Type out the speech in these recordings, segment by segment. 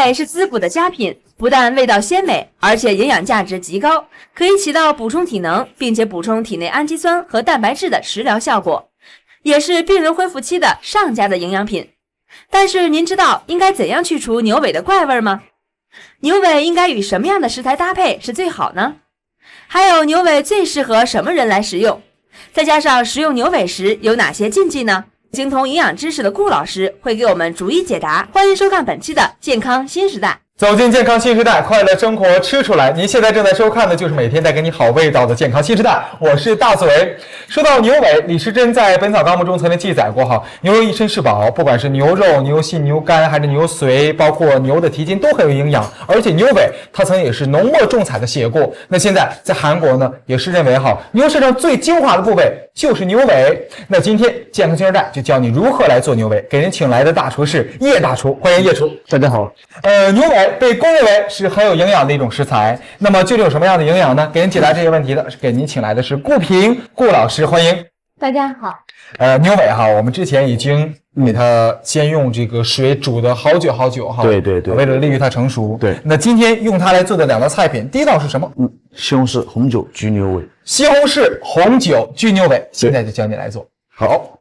尾是滋补的佳品，不但味道鲜美，而且营养价值极高，可以起到补充体能，并且补充体内氨基酸和蛋白质的食疗效果，也是病人恢复期的上佳的营养品。但是您知道应该怎样去除牛尾的怪味吗？牛尾应该与什么样的食材搭配是最好呢？还有牛尾最适合什么人来食用？再加上食用牛尾时有哪些禁忌呢？精通营养知识的顾老师会给我们逐一解答。欢迎收看本期的健康新时代。走进健康新时代，快乐生活吃出来。您现在正在收看的就是每天带给你好味道的健康新时代，我是大嘴。说到牛尾，李时珍在《本草纲目》中曾经记载过牛肉一身是宝，不管是牛肉、牛心、牛肝还是牛髓，包括牛的蹄筋都很有营养。而且牛尾它曾也是浓墨重彩的写过。那现在在韩国呢，也是认为牛身上最精华的部位就是牛尾。那今天健康新时代就教你如何来做牛尾，给人请来的大厨是叶大厨，欢迎叶厨。大家好。牛尾被公认为是很有营养的一种食材，那么究竟有什么样的营养呢？给您解答这些问题的是给您请来的是顾平顾老师，欢迎。大家好。牛尾我们之前已经给它先用这个水煮的好久对，为了利于它成熟。对，那今天用它来做的两道菜品，第一道是什么？西红柿红酒焗牛尾。西红柿红酒焗牛尾，现在就教你来做。好。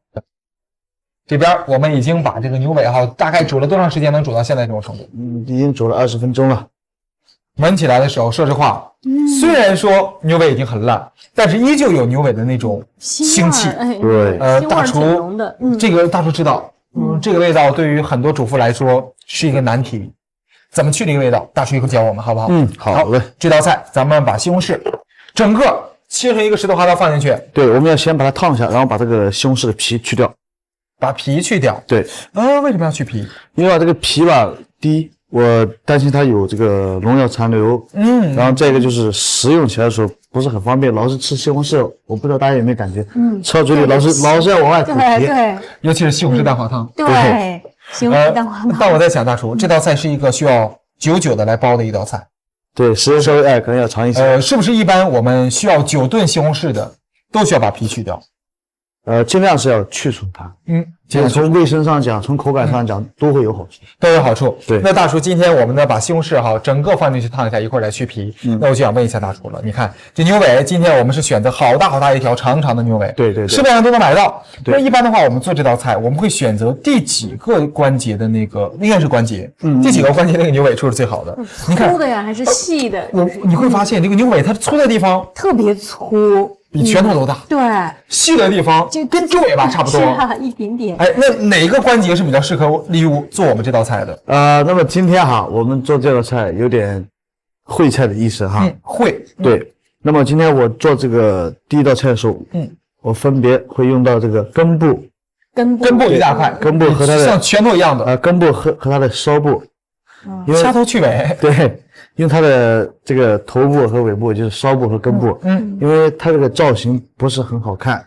这边我们已经把这个牛尾大概煮了多长时间？能煮到现在这种程度？已经煮了20分钟了。闻起来的时候，说实话，虽然说牛尾已经很烂，但是依旧有牛尾的那种腥气。对，大厨，这个大厨知道，这个味道对于很多主妇来说是一个难题，怎么去这个味道？大厨以后教我们，好不好？好嘞。这道菜咱们把西红柿整个切成一个石头花刀放进去。对，我们要先把它烫一下，然后把这个西红柿的皮去掉。把皮去掉。对，为什么要去皮？因为这个皮吧，第一，我担心它有这个农药残留，然后再一个就是食用起来的时候不是很方便，老是吃西红柿，我不知道大家有没有感觉，吃到嘴里老是要往外吐皮，对，尤其是西红柿蛋花汤，对，西红柿蛋花汤。但我在想，大厨，这道菜是一个需要久的来煲的一道菜，对，时间稍微可能要长一些。是不是一般我们需要久炖西红柿的，都需要把皮去掉？尽量是要去除它。从卫生上讲，从口感上讲，都会有好处。都有好处。对。那大厨，今天我们呢把西红柿整个放进去烫一下，一会儿来去皮。那我就想问一下大厨了，你看这牛尾，今天我们是选择好大一条长长的牛尾。对，市面上都能买到。那一般的话，我们做这道菜，我们会选择第几个关节的那个，应该是关节，第几个关节那个牛尾处是最好的？你看，粗的呀还是细的？你会发现这个牛尾它粗的地方特别粗。比拳头都大，对，细的地方就跟猪尾巴差不多，一点点。那哪个关节是比较适合利用做我们这道菜的？那么今天我们做这道菜有点烩菜的意思烩。对，那么今天我做这个第一道菜的时候，我分别会用到这个根部一大块，根部和它的像拳头一样的，根部和它的梢部，掐头去尾。对。用它的这个头部和尾部，就是梢部和根部，因为它这个造型不是很好看，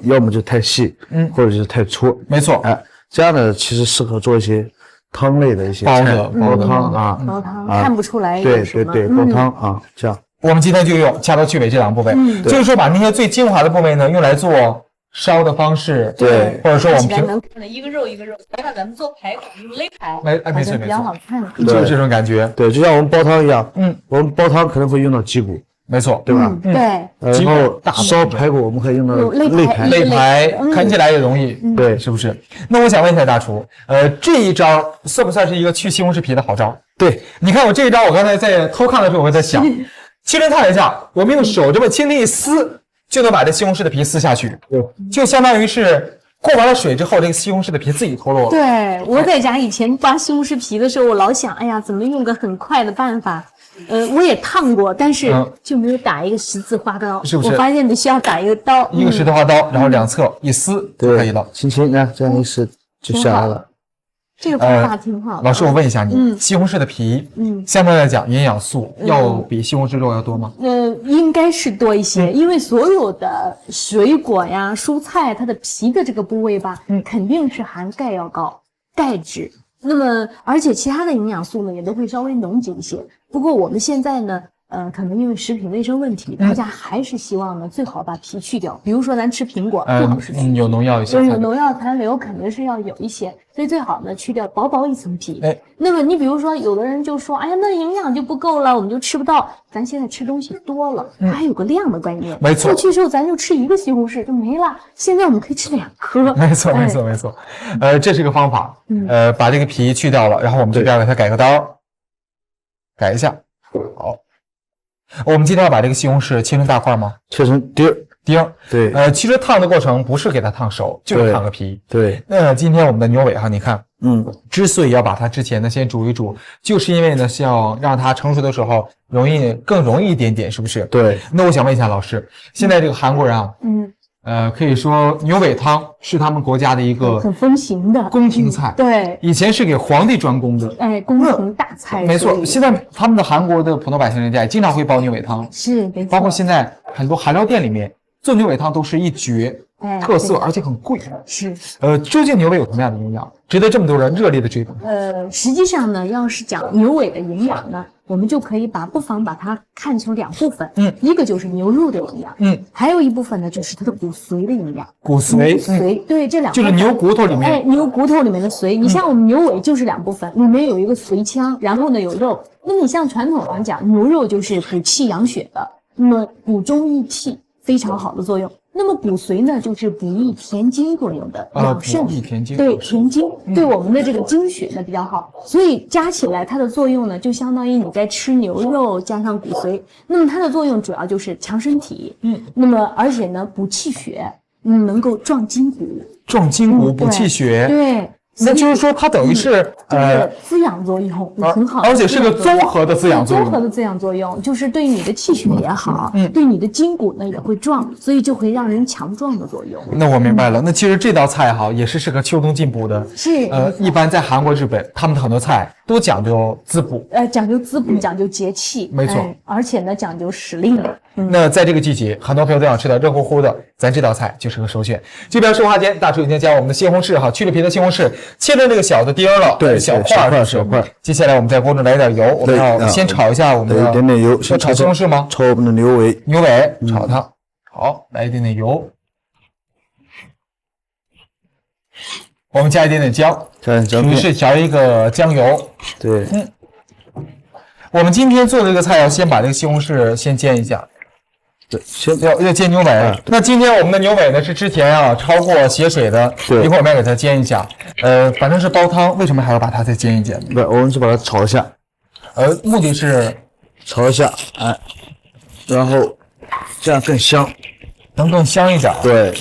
要么就太细，或者就是太粗，没错，这样的其实适合做一些汤类的一些菜，煲汤煲汤看不出来，对，煲汤这样。我们今天就用掐头去尾这两个部位，就是说把那些最精华的部位呢，用来做烧的方式，对，或者说我们一个肉一个肉，像咱们做排骨用肋排，没错，比较好看，就是这种感觉。对，就像我们煲汤一样，我们煲汤可能会用到脊骨，没错，对吧？对，然后烧排骨我们可以用到肋排，啃起来也容易，对，是不是？那我想问一下大厨，这一招算不算是一个去西红柿皮的好招？对，你看我这一招，我刚才在偷看的时候，我在想，其实看一下，我们用手这么轻轻一撕，就能把这西红柿的皮撕下去，就相当于是过完了水之后，这个西红柿的皮自己脱落了。对，我在家以前扒西红柿皮的时候，我老想，哎呀，怎么用个很快的办法？我也烫过，但是就没有打一个十字花刀，是不是？我发现得需要打一个刀，一个十字花刀，然后两侧一撕就可以了，轻轻这样一撕就下来了。这个方法挺好的。老师，我问一下你，西红柿的皮，相对来讲营养素要比西红柿肉要多吗？应该是多一些，因为所有的水果呀、蔬菜，它的皮的这个部位吧，肯定是含钙要高，钙质。那么，而且其他的营养素呢，也都会稍微浓紧一些。不过我们现在呢，可能因为食品卫生问题，大家还是希望呢最好把皮去掉。比如说咱吃苹果，最好是有农药一些，有农药残留肯定是要有一些，所以最好呢去掉薄一层皮。哎，那么你比如说有的人就说，哎呀，那营养就不够了，我们就吃不到。咱现在吃东西多了，还有个量的概念。没错，过去时候咱就吃一个西红柿就没了，现在我们可以吃2颗。没错。这是个方法。把这个皮去掉了，然后我们这边给它改个刀，改一下。好，我们今天要把这个西红柿切成大块吗？切成丁儿。对，其实烫的过程不是给它烫熟，就是烫个皮。对，那今天我们的牛尾哈，你看，之所以要把它之前呢先煮一煮，就是因为呢是要让它成熟的时候更容易一点点，是不是？对。那我想问一下老师，现在这个韩国人啊，可以说牛尾汤是他们国家的一个很风行的宫廷菜。对，以前是给皇帝专供的，宫廷大菜。没错，现在他们的韩国的普通百姓人家也经常会煲牛尾汤，是没错。包括现在很多韩料店里面做牛尾汤都是一绝特色，而且很贵。是。究竟牛尾有什么样的营养，值得这么多人热烈的追捧？实际上呢，要是讲牛尾的营养呢，我们就可以不妨把它看成2部分。一个就是牛肉的营养，还有一部分呢就是它的骨髓的营养。骨髓，对，这2部分就是牛骨头里面。牛骨头里面的髓。你像我们牛尾就是2部分，里面有一个髓腔，然后呢有肉。那你像传统上讲，牛肉就是补气养血的，那么补中益气非常好的作用。那么骨髓呢，就是补益填精作用的，养肾。补益填精。对，填精，对我们的这个精血呢比较好。所以加起来它的作用呢，就相当于你在吃牛肉加上骨髓。那么它的作用主要就是强身体，那么而且呢补气血，能够壮筋骨，补气血。对。那就是说，它等于是滋养作用很好，而且是个综合的滋养作用。综合的滋养作用就是对你的气血也好，对你的筋骨呢也会壮，所以就会让人强壮的作用。那我明白了。那其实这道菜哈也是适合秋冬进补的。是。一般在韩国、日本，他们的很多菜都讲究滋补。讲究滋补，讲究节气。没错。而且呢，讲究时令。那在这个季节，很多朋友都想吃到热乎乎的，咱这道菜就是个首选。这边说话间，大厨已经将我们的西红柿哈，去了皮的西红柿切成这个小的丁了，对，小块。接下来我们在锅中来点油，我们要先炒一下我们的，一点点油，先炒西红柿吗？炒我们的牛尾炒它。好，来一点点油，我们加一点点姜，于是调一个姜油。对，我们今天做的这个菜要先把这个西红柿先煎一下。对，先要煎牛尾。那今天我们的牛尾呢是之前焯过血水的，一会儿我们要给它煎一下。反正是煲汤，为什么还要把它再煎一煎？对，我们是把它炒一下。目的是炒一下，然后这样更香，能更香一点。对。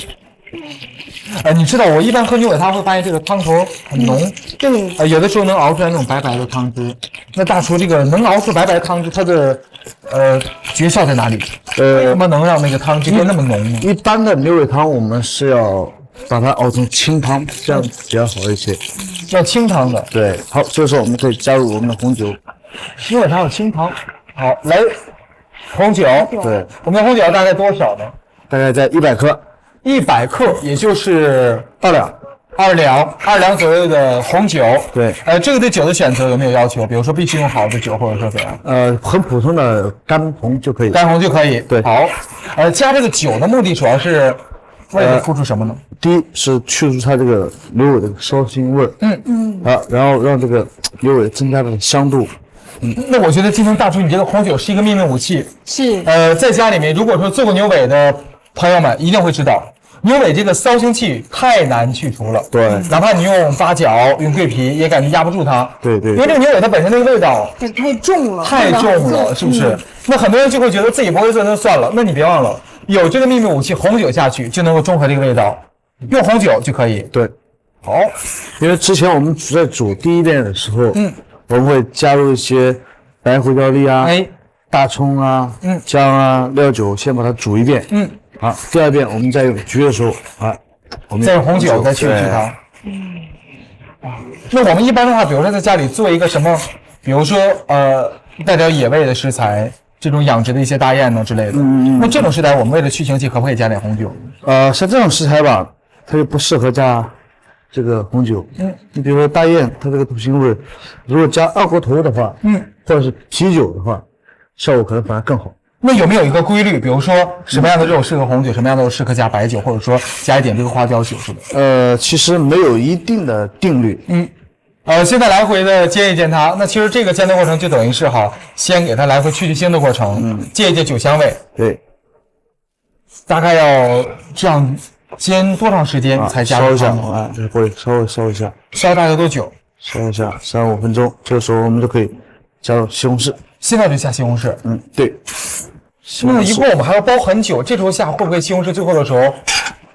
你知道我一般喝牛尾汤会发现这个汤头很浓，对，有的时候能熬出来那种白白的汤汁。那大厨这个能熬出白白的汤汁，它的诀窍在哪里？为什么能让那个汤汁变那么浓呢？一般的牛尾汤我们是要把它熬成清汤，这样比较好一些。要清汤的。对，好，这个时候我们可以加入我们的红酒。牛尾汤要清汤。好，来红酒。对，我们的红酒大概多少呢？大概在100克。100克，也就是2两，2两左右的红酒。对，这个对酒的选择有没有要求？比如说必须用好的酒，或者说怎样？很普通的干红就可以。干红就可以。对，好。加这个酒的目的主要是为了突出什么呢？第一是去除它这个牛尾的烧腥味儿。好，然后让这个牛尾增加的香度。那我觉得今天大厨你这个红酒是一个秘密武器。是。在家里面如果说做过牛尾的朋友们一定会知道，牛尾这个骚腥气太难去除了。对，哪怕你用八角、用桂皮，也感觉压不住它。对，因为这个牛尾它本身那个味道太重了，是不是？那很多人就会觉得自己不会做，那算了。那你别忘了，有这个秘密武器红酒下去，就能够中和这个味道。用红酒就可以。对，好，因为之前我们在煮第一遍的时候，我们会加入一些白胡椒粒啊，大葱啊，姜啊，料酒，先把它煮一遍。好，第二遍我们再用焗的时候，我们再用红酒再去它。那我们一般的话，比如说在家里做一个什么，比如说带点野味的食材，这种养殖的一些大雁呢之类的。那这种食材我们为了去腥气，可不可以加点红酒？像这种食材吧，它就不适合加这个红酒。你比如说大雁，它这个土腥味，如果加二锅头的话，或者是啤酒的话，效果可能反而更好。那有没有一个规律？比如说什么样的肉适合红酒，什么样的肉适合加白酒，或者说加一点这个花雕酒什么的？其实没有一定的定律。现在来回的煎一煎它，那其实这个煎的过程就等于是先给它来回去腥的过程，借一借酒香味。对，大概要这样煎多长时间才加入烧一下汤呢？这个锅里稍微烧一下，烧大概多久？烧一下3-5分钟，这个时候我们就可以加入西红柿。现在就下西红柿。对。那一会儿我们还要煲很久，这时候下会不会西红柿最后的时候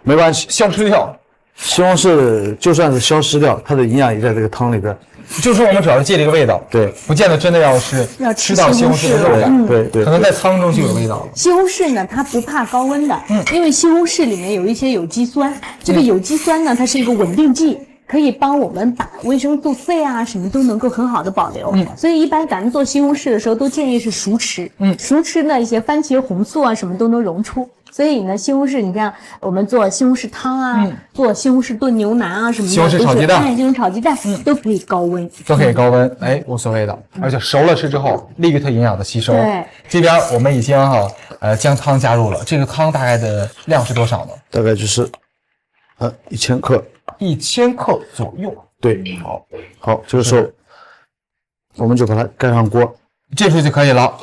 没关系，消失掉？西红柿就算是消失掉，它的营养也在这个汤里边。就是说我们主要是借这个味道，对，不见得真的要吃到西红柿的肉感，对，可能在汤中就有味道了。西红柿呢，它不怕高温的，因为西红柿里面有一些有机酸，这个有机酸呢，它是一个稳定剂。可以帮我们把维生素 C 啊什么都能够很好的保留，所以一般咱们做西红柿的时候都建议是熟吃，熟吃呢一些番茄红素啊什么都能溶出，所以呢西红柿你看我们做西红柿汤啊，做西红柿炖牛腩啊什么的，西红柿炒鸡蛋，西红柿炒鸡蛋都可以高温，都可以高温，无所谓的，而且熟了吃之后利于它营养的吸收。对，这边我们已经将汤加入了，这个汤大概的量是多少呢？大概就是1000克，1000克左右。对，好，这个时候我们就把它盖上锅，这时候就可以了。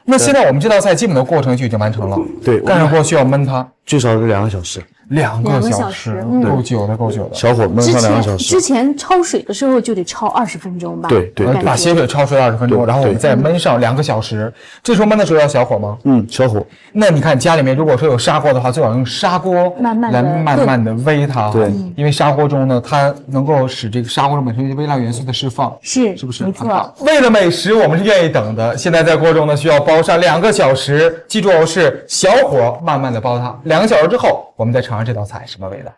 那现在我们这道菜基本的过程就已经完成了。对，盖上锅需要焖它，最少是2个小时。 2个小时，够久的，够久的。小火焖上2个小时。之前焯水的时候就得焯20分钟吧？对，把血水焯出20分钟，然后我们再焖上2个小时。这时候焖的时候要小火吗？小火。那你看家里面如果说有砂锅的话，最好用砂锅来慢慢的煨它。对，因为砂锅中呢，它能够使这个砂锅中本身一些微量元素的释放。是不是？没错。为了美食，我们是愿意等的。现在在锅中呢，需要煲上2个小时，记住是小火慢慢的煲它。2个小时之后，我们再尝尝这道菜什么味道。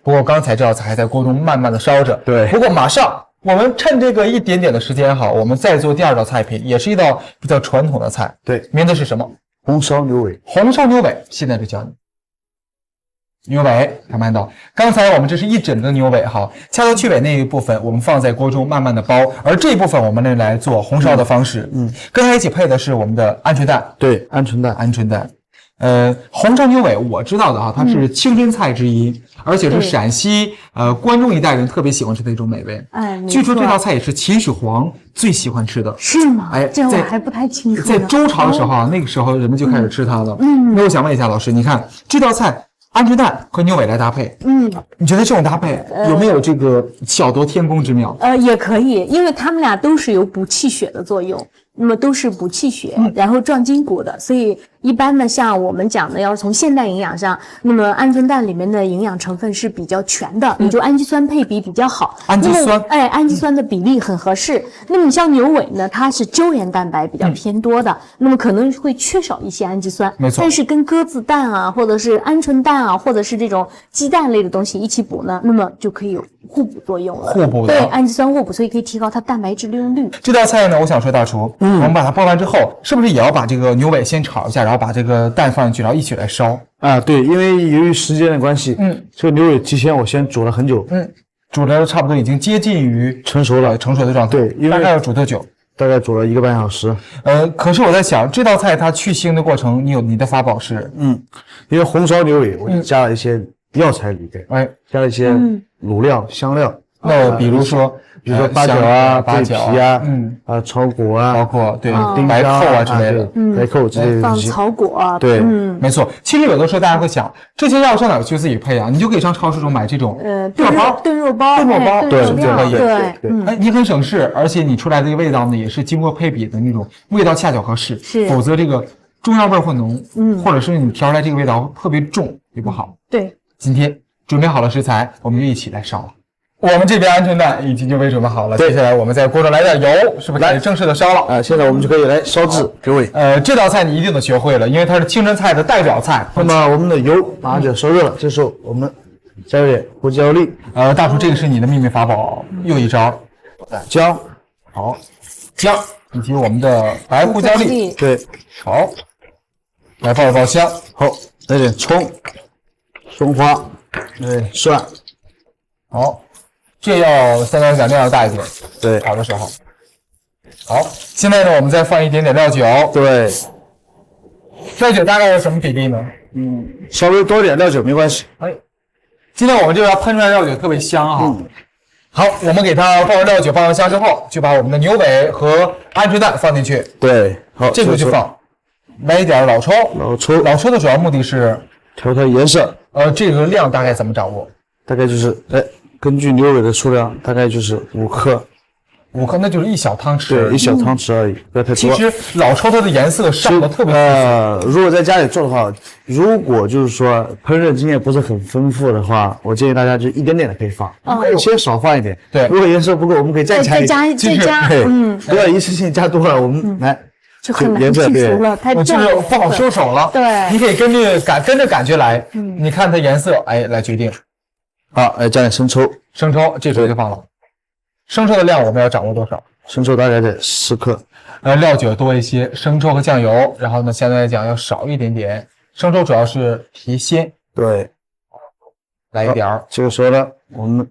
不过刚才这道菜还在锅中慢慢的烧着。对。不过马上我们趁这个一点点的时间我们再做第2道菜品，也是一道比较传统的菜。对。名字是什么？红烧牛尾。红烧牛尾，现在就教你。牛尾，看慢到，刚才我们这是一整个牛尾掐头去尾那一部分我们放在锅中慢慢的煲，而这一部分我们来做红烧的方式。跟它一起配的是我们的鹌鹑蛋。对，鹌鹑蛋。红烧牛尾我知道的它是清真菜之一，而且是陕西关中一带人特别喜欢吃的一种美味。据说这道菜也是秦始皇最喜欢吃的。是吗？这我还不太清楚。在周朝的时候那个时候人们就开始吃它了。那我想问一下老师，你看这道菜鹌鹑蛋和牛尾来搭配，你觉得这种搭配有没有这个巧夺天工之妙？也可以，因为它们俩都是有补气血的作用。那么都是补气血，然后壮筋骨的，所以一般呢，像我们讲的，要是从现代营养上，那么鹌鹑蛋里面的营养成分是比较全的，也就氨基酸配比比较好。氨基酸，氨基酸的比例很合适。那么你像牛尾呢，它是胶原蛋白比较偏多的，那么可能会缺少一些氨基酸。没错。但是跟鸽子蛋啊，或者是鹌鹑蛋啊，或者是这种鸡蛋类的东西一起补呢，那么就可以有互补作用了。互补的。对，氨基酸互补，所以可以提高它蛋白质利用率。这道菜呢，我想说大厨，我们把它煲完之后，是不是也要把这个牛尾先炒一下，然后把这个蛋放进去，然后一起来烧？对，因为由于时间的关系，这个牛尾提前我先煮了很久，煮的差不多已经接近于成熟的状态。对，因为大概要煮多久？大概煮了1个半小时。可是我在想，这道菜它去腥的过程，你的法宝是？因为红烧牛尾，我就加了一些药材里边，加了一些卤料、香料。那比如说八角啊、桂皮啊、草果啊，包括白蔻啊之类的，白蔻之类的东西。放草果，对，没错。其实有的时候大家会想，这些药上哪去自己配啊？你就可以上超市中买这种炖肉包，对，你很省事，而且你出来的味道呢，也是经过配比的那种味道恰巧合适。否则这个中药味会浓，或者是你调出来这个味道特别重也不好。对，今天准备好了食材，我们就一起来烧了。我们这边鹌鹑蛋已经就被准备好了，接下来我们在锅中来点油，是不是开始正式的烧了？现在我们就可以来烧制牛尾。这道菜你一定得学会了，因为它是清真菜的代表菜。那么我们的油马上就要烧热了，这时候我们加入点胡椒粒。大厨，这个是你的秘密法宝，又一招。姜，好，姜以及我们的白胡椒粒，对，好，来爆一爆香。好，来点葱、松花，蒜，好。这要三干两面要大一点，对，炒的时候，好，现在呢，我们再放一点点料酒。对，料酒大概有什么比例呢？稍微多点料酒没关系。哎，今天我们这个喷出来料酒特别香哈。好，我们给它放完料酒，放完香之后，就把我们的牛尾和鹌鹑蛋放进去。对，好，这个就放，来一点老抽。老抽的主要目的是调它颜色。这个量大概怎么掌握？大概就是根据牛尾的数量，大概就是5克。5克，那就是1小汤匙。对，1小汤匙而已，不要太多。其实老抽它的颜色上的特别如果在家里做的话，如果就是说烹饪经验不是很丰富的话，我建议大家就一点点的可以放，先少放一点。对，如果颜色不够，我们可以再加一点。再加，不要一次性加多了，我们来就很难去除了，太就是不好收手了。对，你可以跟着感觉来，你看它颜色，来决定。好，加点生抽，这时候就放了。生抽的量我们要掌握多少？生抽大概在10克。料酒多一些，生抽和酱油，然后呢，相对来讲要少一点点。生抽主要是提鲜。对，来一点儿。这个时候呢，我们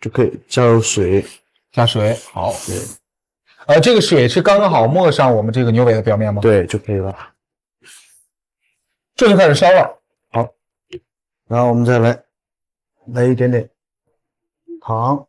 就可以加入水。加水，好。对。这个水是刚刚好没上我们这个牛尾的表面吗？对，就可以了。这就开始烧了。好，然后我们再来一点点糖。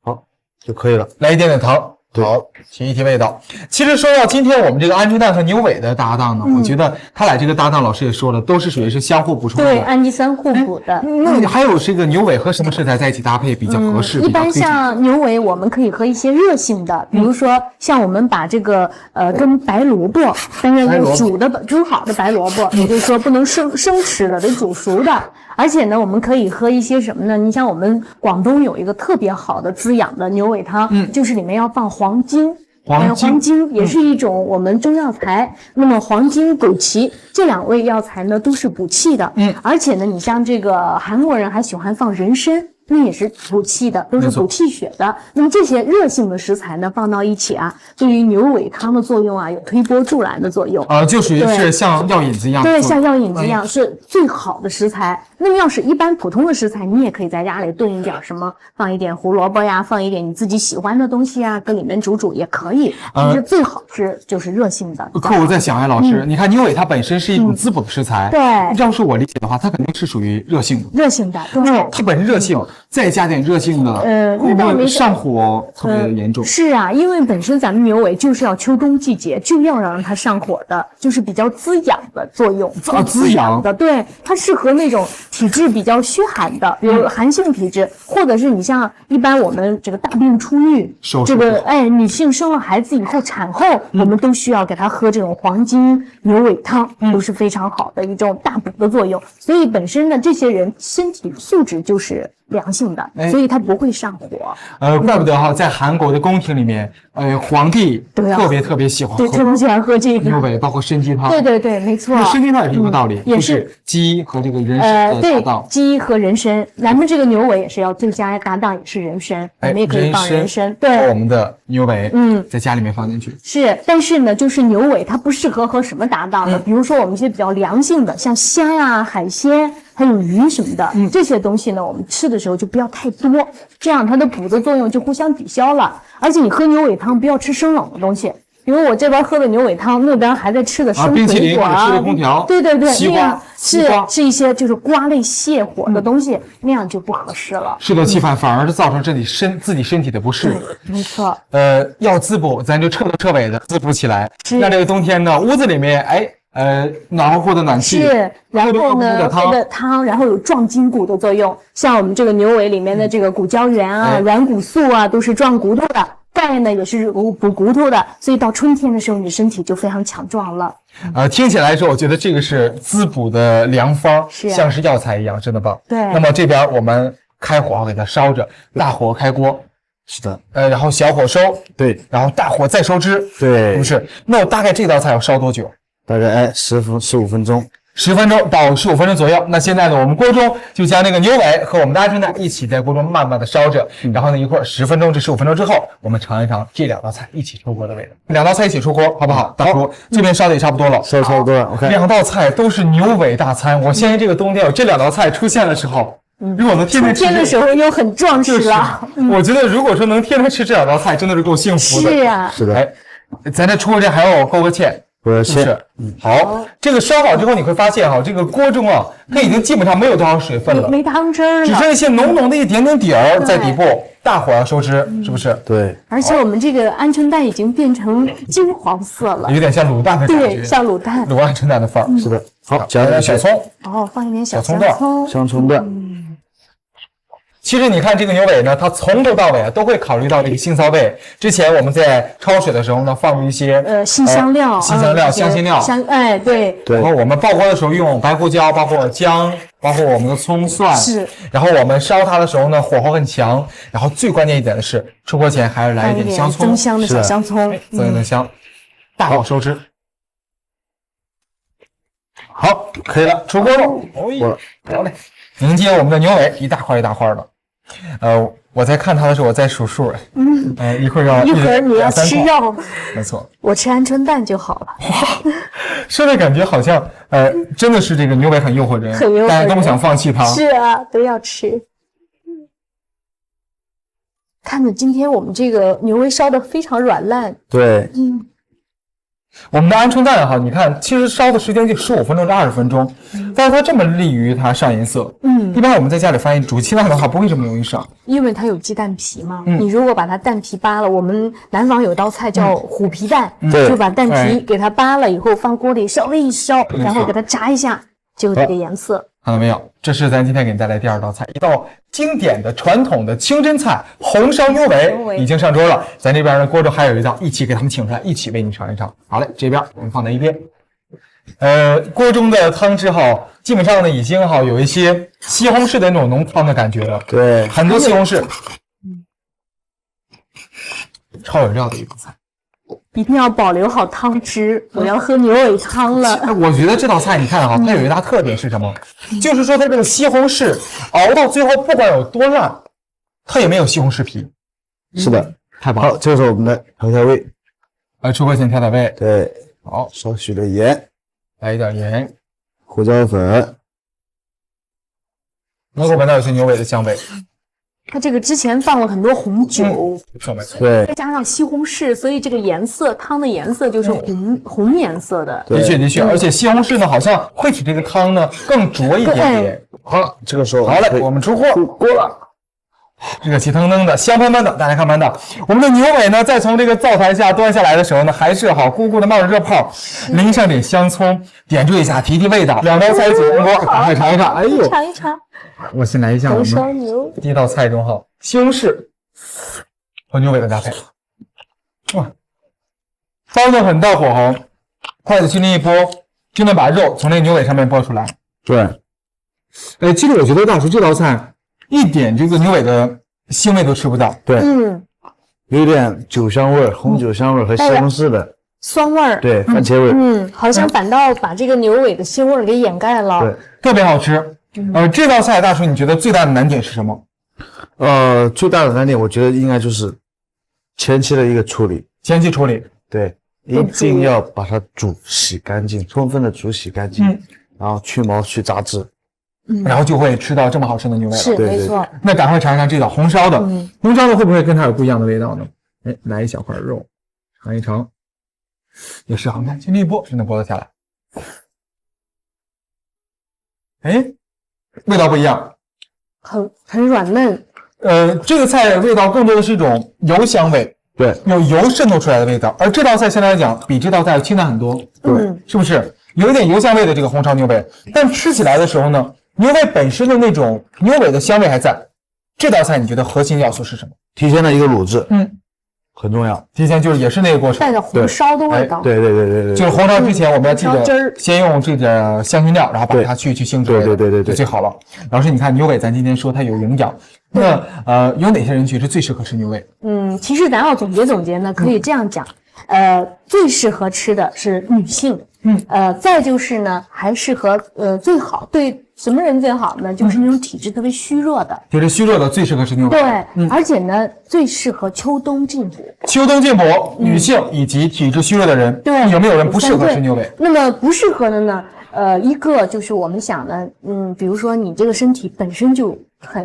好，就可以了。来一点点糖。好，提一提味道。其实说到今天我们这个鹌鹑蛋和牛尾的搭档呢，我觉得他俩这个搭档，老师也说了，都是属于是相互补充的。对，氨基酸互补的。那还有这个牛尾和什么食材在一起搭配比较合适？一般像牛尾，我们可以和一些热性的，比如说像我们把这个跟白萝卜，但是煮好的白萝卜，也就是说不能生吃的，得煮熟的。而且呢，我们可以喝一些什么呢？你像我们广东有一个特别好的滋养的牛尾汤，就是里面要放黄精。黄精也是一种我们中药材。那么黄精、枸杞这2味药材呢，都是补气的。而且呢，你像这个韩国人还喜欢放人参。那也是补气的，都是补气血的。那么这些热性的食材呢，放到一起啊，对于牛尾汤的作用啊，有推波助澜的作用。就属于是像药引子一样。对，像药引子一样，是最好的食材。那么要是一般普通的食材，你也可以在家里炖一点什么，放一点胡萝卜呀，放一点你自己喜欢的东西啊，搁里面煮也可以。其实最好就是热性的。可我在想老师，你看牛尾它本身是一种滋补的食材。对。要是我理解的话，它肯定是属于热性的。热性的，对。它本身热性。再加点热性的，会不会上火特别的严重？是啊，因为本身咱们牛尾就是要秋冬季节就要让它上火的，就是比较滋养的作用。滋养的，对，它适合那种体质比较虚寒的，比如寒性体质，或者是你像一般我们这个大病初愈，这个女性生了孩子以后产后，我们都需要给她喝这种黄精牛尾汤，都是非常好的一种大补的作用。所以本身呢，这些人身体素质就是良性的，所以它不会上火。怪不得哈，在韩国的宫廷里面，皇帝特别喜欢喝，对，特别喜欢喝这个牛尾，包括参鸡汤。对，没错。参鸡汤也是一个道理，也是鸡和这个人参的搭档。对，鸡和人参，咱们这个牛尾也是要最佳搭档，也是人参，我们也可以放人参。对，我们的牛尾，在家里面放进去。是，但是呢，就是牛尾它不适合和什么搭档呢？比如说我们一些比较凉性的，像虾呀、海鲜。还有鱼什么的，这些东西呢，我们吃的时候就不要太多，这样它的补的作用就互相抵消了。而且你喝牛尾汤不要吃生冷的东西，比如我这边喝的牛尾汤，那边还在吃的生水果啊，吃的空调，对，那样是一些就是瓜类泻火的东西，那样就不合适了。适得其反，反而是造成自己身体的不适。没错。要滋补，咱就彻头彻尾的滋补起来。那这个冬天呢，屋子里面暖和乎的暖气，是，然后呢，喝的汤，然后有壮筋骨的作用。像我们这个牛尾里面的这个骨胶原啊、软骨素啊，都是壮骨头的。钙呢也是补骨头的，所以到春天的时候，你的身体就非常强壮了。听起来说，我觉得这个是滋补的良方，像是药材一样，真的棒。对。那么这边我们开火给它烧着，大火开锅。是的，然后小火收，对，然后大火再收汁，对，不是。那我大概这道菜要烧多久？大概15分钟，10分钟到15分钟左右。那现在呢，我们锅中就将那个牛尾和我们的鹌鹑蛋一起在锅中慢慢的烧着，然后呢，一会儿10分钟至15分钟之后，我们尝一尝这2道菜一起出锅的味道。2道菜一起出锅，好不好？大叔，这边烧的也差不多了，烧的差不多了。OK， 2道菜都是牛尾大餐。我相信这个冬天有这2道菜出现的时候，如果能天天吃，春天的时候又很壮实了。我觉得如果说能天天吃这两道菜，真的是够幸福的。是呀，是的，哎，咱这出锅这还要勾个芡。是不是？好，这个烧好之后，你会发现哈，这个锅中啊，它已经基本上没有多少水分了，没汤汁儿了，只剩一些浓浓的一点点底儿在底部，大火要收汁，是不是？对。而且我们这个鹌鹑蛋已经变成金黄色了，有点像卤蛋的感觉，对，像卤蛋，卤鹌鹑蛋的范儿。是的。好，加点小葱，放一点小葱段，香葱段。其实你看这个牛尾呢，它从头到尾啊都会考虑到这个腥臊味。之前我们在焯水的时候呢，放入一些辛香料、香辛料，对。然后我们爆锅的时候用白胡椒，包括姜，包括我们的葱蒜。是。然后我们烧它的时候呢，火候很强。然后最关键一点的是，出锅前还要来一点香葱，增香的小香葱，增香，大火收汁。好，可以了，出锅了。好嘞，迎接我们的牛尾，一大块一大块的。我在看它的时候，我在数数。一会儿你要吃肉，没错，我吃鹌鹑蛋就好了。说的感觉好像真的是这个牛尾很诱惑人，很诱惑人，大家都不想放弃它。是啊，都要吃。看着今天我们这个牛尾烧的非常软烂。对，我们的鹌鹑蛋哈，你看，其实烧的时间就15分钟至20分钟，但是它这么利于它上颜色。一般我们在家里发现煮鸡蛋的话不会这么容易上，因为它有鸡蛋皮嘛。你如果把它蛋皮扒了，我们南方有道菜叫虎皮蛋，就把蛋皮给它扒了以后放锅里稍微一烧，然后给它炸一下，就这个颜色。看到没有？这是咱今天给你带来第2道菜，一道经典的传统的清真菜红烧牛尾已经上桌了。咱这边呢，锅中还有一道，一起给他们请出来，一起为你尝一尝。好嘞，这边我们放在一边。锅中的汤汁哈，基本上呢已经哈有一些西红柿的那种浓汤的感觉了。对，很多西红柿，超有料的一道菜。一定要保留好汤汁，我要喝牛尾汤了。我觉得这道菜你看哈，它有一大特点是什么？就是说它这个西红柿熬到最后，不管有多烂，它也没有西红柿皮。是的，太棒了。好，这是我们的调味。出锅前调调味。对，好，少许的盐，来一点盐，胡椒粉，能够闻到有些牛尾的香味。它这个之前放了很多红酒，没错，对，再加上西红柿，所以这个颜色汤的颜色就是红颜色的。的确，而且西红柿呢，好像会使这个汤呢更浊一点点。好，这个时候好嘞，我们出锅了。热气腾腾的，香喷喷的，大家看看到我们的牛尾呢，再从这个灶台下端下来的时候呢，还是好咕咕的冒着热泡，淋上点香葱，点缀一下，提味道。2道菜一起上锅，赶快尝一尝。哎呦，尝一尝。我先来一下我红烧们牛第一道菜中哈，西红柿和牛尾的搭配。哇，刀子很大火候，筷子轻轻一拨，就能把肉从那牛尾上面拨出来。对，其实我觉得大叔这道菜一点这个牛尾的腥味都吃不到。对，有点酒香味儿，红酒香味儿和西红柿的酸味儿，对，番茄味儿，好像反倒把这个牛尾的腥味儿给掩盖了。对，特别好吃。这道菜大叔你觉得最大的难点是什么？最大的难点我觉得应该就是前期的一个处理。前期处理，对，一定要把它洗干净，充分的洗干净，然后去毛去杂质，然后就会吃到这么好吃的牛尾了。是，没错。那赶快尝一尝这道红烧的，红烧的会不会跟它有不一样的味道呢？来一小块肉，尝一尝，也是好看，轻轻一拨就能拨得下来。味道不一样，很软嫩。这个菜味道更多的是一种油香味，对，有油渗透出来的味道。而这道菜相对来讲比这道菜清淡很多，对，是不是？有一点油香味的这个红烧牛尾，但吃起来的时候呢，牛尾本身的那种牛尾的香味还在。这道菜你觉得核心要素是什么？提前的一个卤制，很重要。提前就是也是那个过程，带着红烧的味道。对，就是红烧之前我们要记得先用这点香辛料，然后把它去腥之类的，对，就最好了。老师，你看牛尾，咱今天说它有营养，那有哪些人群是最适合吃牛尾？其实咱要总结呢，可以这样讲，最适合吃的是女性，再就是呢，还适合最好对什么人最好呢？就是那种体质特别虚弱的，体质虚弱的最适合吃牛尾。对，而且呢，最适合秋冬进补。秋冬进补，女性以及体质虚弱的人，对，有没有人不适合吃牛尾？那么不适合的呢？一个就是我们想的，比如说你这个身体本身就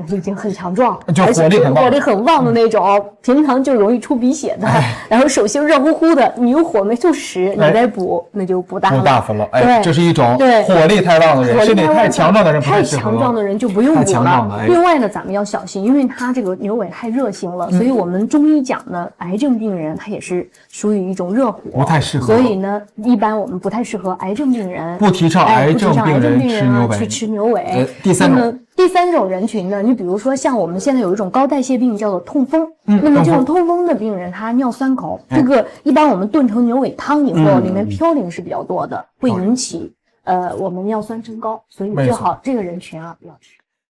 已经很强壮，就而且火力很旺火力很旺的那种，平常就容易出鼻血的，然后手心热乎乎的，你有火没促使，你再补那就不大了。不大分了，哎，对这是一种对火力太旺的人，身体太强壮的人不太适合。强壮的人就不用太补强壮了。哎另外呢，咱们要小心，因为它这个牛尾太热性了，所以我们中医讲呢，癌症病人他也是属于一种热火，不太适合所以呢，一般我们不太适合癌症病人，不提倡癌症病人吃牛尾去吃牛尾。第三种那么第三种人群呢，你比如说像我们现在有一种高代谢病叫做痛风，那么这种痛风的病人他尿酸高，这个一般我们炖成牛尾汤以后，里面嘌呤是比较多的，会引起我们尿酸升高，所以最好这个人群啊不要吃。